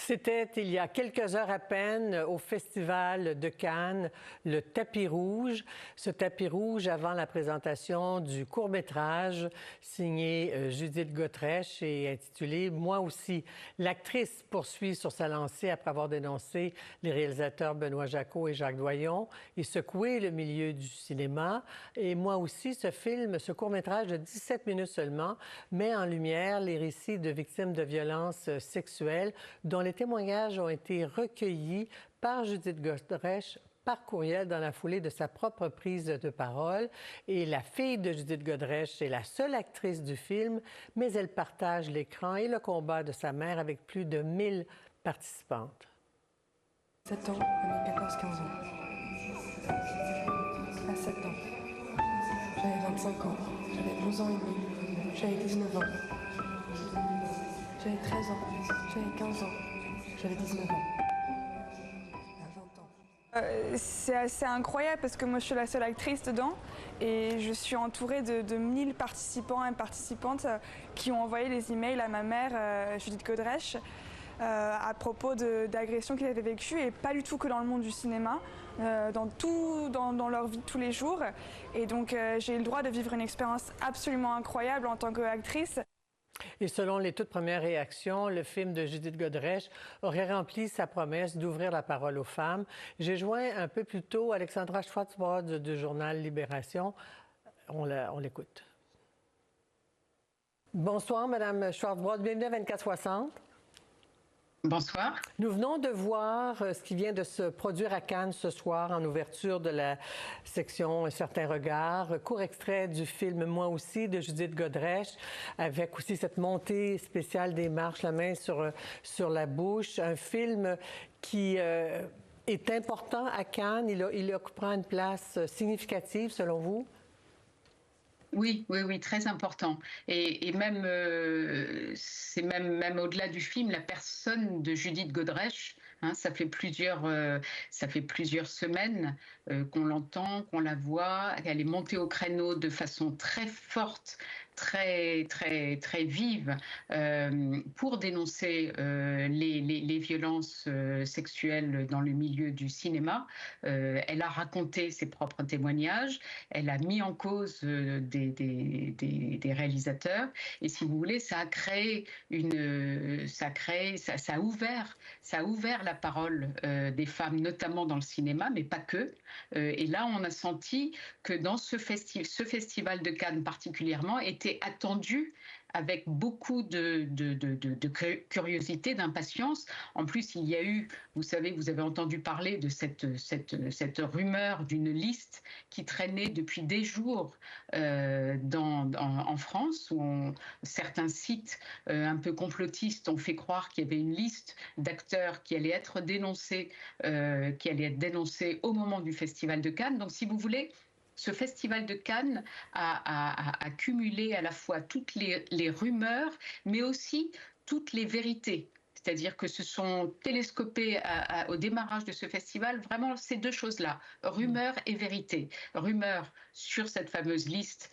C'était il y a quelques heures à peine au Festival de Cannes, le tapis rouge. Ce tapis rouge avant la présentation du court-métrage signé Judith Godrèche et intitulé « Moi aussi ». L'actrice poursuit sur sa lancée après avoir dénoncé les réalisateurs Benoît Jacquot et Jacques Doyon et secoué le milieu du cinéma. Et moi aussi, ce court-métrage de 17 minutes seulement met en lumière les récits de victimes de violences sexuelles dont les témoignages ont été recueillis par Judith Godrèche par courriel dans la foulée de sa propre prise de parole. Et la fille de Judith Godrèche est la seule actrice du film, mais elle partage l'écran et le combat de sa mère avec plus de 1000 participantes. 7 ans, à mes 14-15 ans. À 7 ans, j'avais 25 ans, j'avais 12 ans et demi, j'avais 19 ans. J'avais 13 ans, j'avais 15 ans, j'avais 19 ans. C'est assez incroyable parce que moi je suis la seule actrice dedans et je suis entourée de 1000 participants et participantes qui ont envoyé des emails à ma mère, Judith Godrèche, à propos d'agressions qu'ils avaient vécues et pas du tout que dans le monde du cinéma, dans leur vie de tous les jours. Et donc j'ai eu le droit de vivre une expérience absolument incroyable en tant qu'actrice. Et selon les toutes premières réactions, le film de Judith Godrèche aurait rempli sa promesse d'ouvrir la parole aux femmes. J'ai joint un peu plus tôt Alexandra Schwartzbrod du journal Libération. On l'écoute. Bonsoir, Madame Schwartzbrod. Bienvenue à 24/60. Bonsoir. Nous venons de voir ce qui vient de se produire à Cannes ce soir en ouverture de la section Un certain regard. Court extrait du film Moi aussi de Judith Godrèche, avec aussi cette montée spéciale des marches, la main sur la bouche. Un film qui est important à Cannes. Il occupera une place significative selon vous? Oui, très important. Et même, c'est même au-delà du film, la personne de Judith Godrèche, hein, ça fait plusieurs semaines qu'on l'entend, qu'on la voit. Elle est montée au créneau de façon très forte, très vive pour dénoncer les violences sexuelles dans le milieu du cinéma. Elle a raconté ses propres témoignages, elle a mis en cause des réalisateurs, et si vous voulez, ça a ouvert la parole des femmes, notamment dans le cinéma, mais pas que. Et là, on a senti que dans ce festival de Cannes particulièrement était attendu avec beaucoup de curiosité, d'impatience. En plus, il y a eu, vous savez, vous avez entendu parler de cette rumeur d'une liste qui traînait depuis des jours en France, où certains sites un peu complotistes ont fait croire qu'il y avait une liste d'acteurs qui allaient être dénoncés au moment du Festival de Cannes. Donc, si vous voulez, ce festival de Cannes a cumulé à la fois toutes les rumeurs, mais aussi toutes les vérités. C'est-à-dire que se sont télescopés au démarrage de ce festival vraiment ces deux choses-là, rumeurs et vérité. Rumeurs sur cette fameuse liste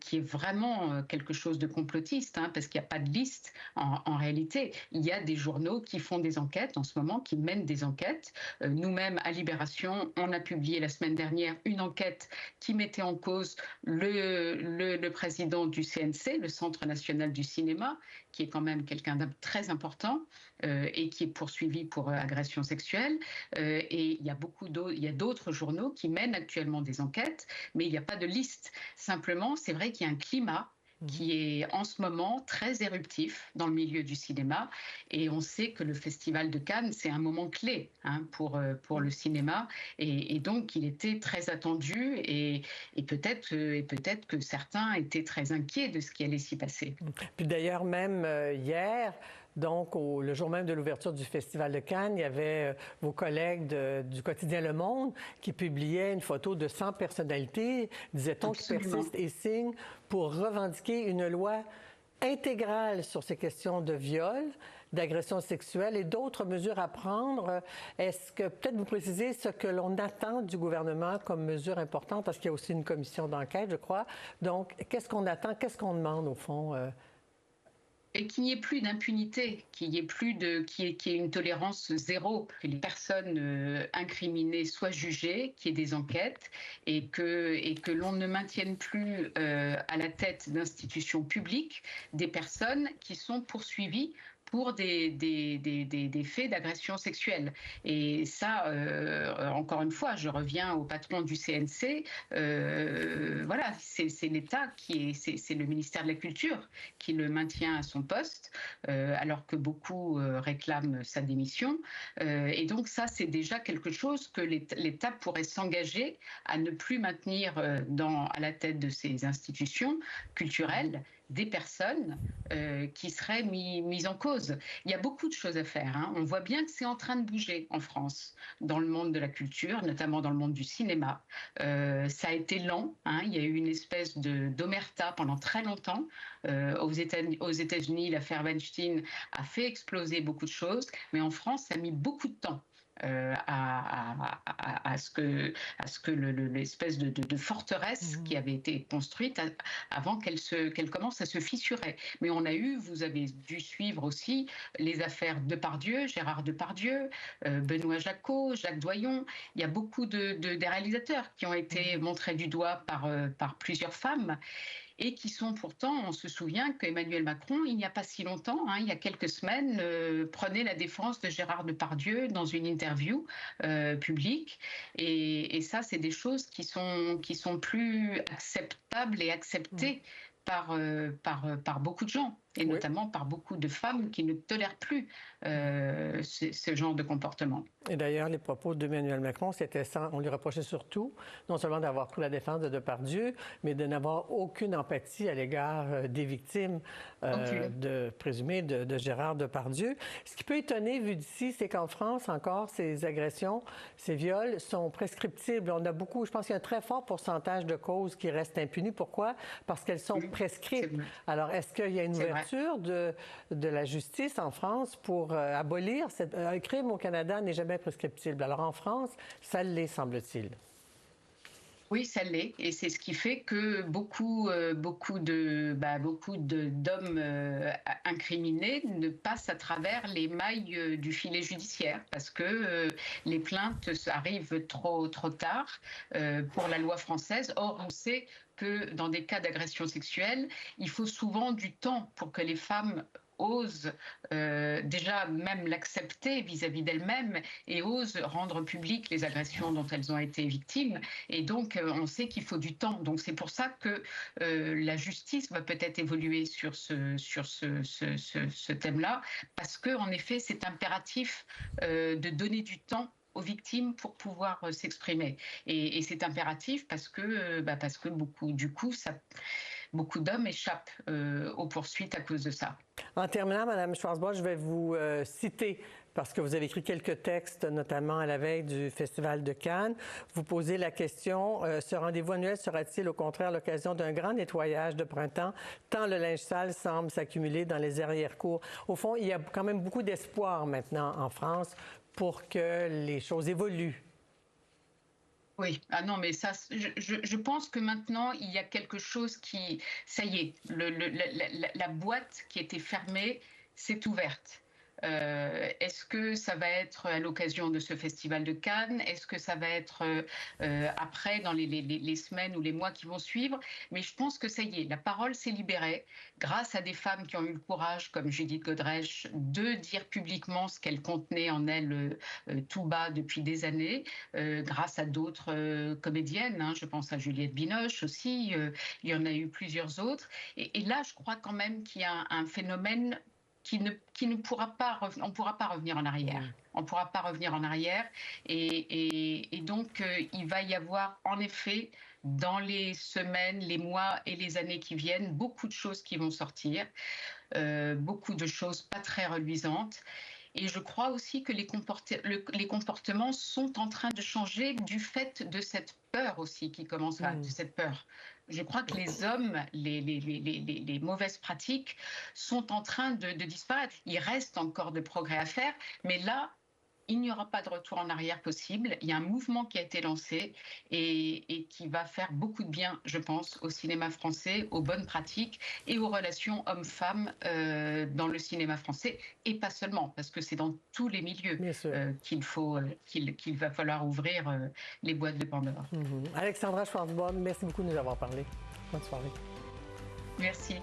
qui est vraiment quelque chose de complotiste, hein, parce qu'il n'y a pas de liste en réalité. Il y a des journaux qui font des enquêtes en ce moment, qui mènent des enquêtes. Nous-mêmes, à Libération, on a publié la semaine dernière une enquête qui mettait en cause le président du CNC, le Centre national du cinéma, qui est quand même quelqu'un de très important, et qui est poursuivi pour agression sexuelle. Et il y a d'autres journaux qui mènent actuellement des enquêtes, mais il n'y a pas de liste. Simplement, c'est vrai qu'il y a un climat qui est en ce moment très éruptif dans le milieu du cinéma, et on sait que le Festival de Cannes, c'est un moment clé, hein, pour le cinéma, et donc il était très attendu, et peut-être que certains étaient très inquiets de ce qui allait s'y passer. Puis d'ailleurs, même hier, donc, le jour même de l'ouverture du Festival de Cannes, il y avait vos collègues du quotidien Le Monde qui publiaient une photo de 100 personnalités, disait-on, qui persistent et signent pour revendiquer une loi intégrale sur ces questions de viol, d'agression sexuelle et d'autres mesures à prendre. Est-ce que peut-être vous précisez ce que l'on attend du gouvernement comme mesure importante, parce qu'il y a aussi une commission d'enquête, je crois. Donc, qu'est-ce qu'on attend, qu'est-ce qu'on demande au fond? Et qu'il n'y ait plus d'impunité, qu'il y ait plus qu'il y ait une tolérance zéro, que les personnes incriminées soient jugées, qu'il y ait des enquêtes et que l'on ne maintienne plus à la tête d'institutions publiques des personnes qui sont poursuivies pour des faits d'agression sexuelle. Et ça, encore une fois, je reviens au patron du CNC, voilà, c'est l'État c'est le ministère de la Culture qui le maintient à son poste, alors que beaucoup réclament sa démission. Et donc ça, c'est déjà quelque chose que l'État pourrait s'engager à ne plus maintenir à la tête de ces institutions culturelles des personnes qui seraient mises en cause. Il y a beaucoup de choses à faire, hein. On voit bien que c'est en train de bouger en France, dans le monde de la culture, notamment dans le monde du cinéma. Ça a été lent, hein. Il y a eu une espèce d'omerta pendant très longtemps. Aux États-Unis, l'affaire Weinstein a fait exploser beaucoup de choses, mais en France, ça a mis beaucoup de temps. À ce que l'espèce de forteresse qui avait été construite avant qu'elle commence à se fissurer. Mais vous avez dû suivre aussi les affaires Depardieu, Gérard Depardieu, Benoît Jacquot, Jacques Doyon. Il y a beaucoup des réalisateurs qui ont été montrés du doigt par plusieurs femmes. Et qui sont pourtant, on se souvient qu'Emmanuel Macron, il n'y a pas si longtemps, hein, il y a quelques semaines, prenait la défense de Gérard Depardieu dans une interview publique. Et ça, c'est des choses qui sont plus acceptables et acceptées par beaucoup de gens, et notamment par beaucoup de femmes qui ne tolèrent plus ce genre de comportement. Et d'ailleurs, les propos d'Emmanuel Macron, on lui reprochait surtout, non seulement d'avoir pris la défense de Depardieu, mais de n'avoir aucune empathie à l'égard des victimes présumées de Gérard Depardieu. Ce qui peut étonner, vu d'ici, c'est qu'en France, encore, ces agressions, ces viols sont prescriptibles. On a beaucoup, je pense qu'il y a un très fort pourcentage de causes qui restent impunies. Pourquoi? Parce qu'elles sont prescrites. Alors, est-ce qu'il y a une ouverture de la justice en France pour abolir un crime au Canada n'est jamais prescriptible. Alors en France, ça l'est, semble-t-il. Oui, ça l'est, et c'est ce qui fait que beaucoup d'hommes incriminés ne passent à travers les mailles du filet judiciaire, parce que les plaintes arrivent trop tard pour la loi française. Or, on sait que dans des cas d'agression sexuelle, il faut souvent du temps pour que les femmes osent déjà même l'accepter vis-à-vis d'elles-mêmes et osent rendre publiques les agressions dont elles ont été victimes. Et donc, on sait qu'il faut du temps. Donc, c'est pour ça que la justice va peut-être évoluer sur ce thème-là, parce qu'en effet, c'est impératif de donner du temps aux victimes pour pouvoir s'exprimer. Et c'est impératif parce que beaucoup d'hommes échappent aux poursuites à cause de ça. En terminant, Mme Schwarzbach, je vais vous citer, parce que vous avez écrit quelques textes, notamment à la veille du Festival de Cannes. Vous posez la question, ce rendez-vous annuel sera-t-il au contraire l'occasion d'un grand nettoyage de printemps, tant le linge sale semble s'accumuler dans les arrière-cours? Au fond, il y a quand même beaucoup d'espoir maintenant en France pour que les choses évoluent. Oui, ah non, mais ça, je pense que maintenant, il y a quelque chose ça y est, la boîte qui était fermée s'est ouverte. Est-ce que ça va être à l'occasion de ce festival de Cannes? Est-ce que ça va être après, dans les semaines ou les mois qui vont suivre? Mais je pense que ça y est, la parole s'est libérée grâce à des femmes qui ont eu le courage, comme Judith Godrèche, de dire publiquement ce qu'elle contenait en elle tout bas depuis des années, grâce à d'autres comédiennes, hein, je pense à Juliette Binoche aussi, il y en a eu plusieurs autres. Et là, je crois quand même qu'il y a un phénomène on ne pourra pas revenir en arrière. On ne pourra pas revenir en arrière. Et donc, il va y avoir, en effet, dans les semaines, les mois et les années qui viennent, beaucoup de choses qui vont sortir, beaucoup de choses pas très reluisantes. Et je crois aussi que les comportements sont en train de changer du fait de cette peur aussi qui commence de cette peur. Je crois que les hommes, les mauvaises pratiques sont en train de disparaître. Il reste encore de progrès à faire, mais là, il n'y aura pas de retour en arrière possible. Il y a un mouvement qui a été lancé et qui va faire beaucoup de bien, je pense, au cinéma français, aux bonnes pratiques et aux relations hommes-femmes dans le cinéma français, et pas seulement, parce que c'est dans tous les milieux qu'il va falloir ouvrir les boîtes de Pandore. Alexandra Schwarzbaum, merci beaucoup de nous avoir parlé. Bonne soirée. Merci.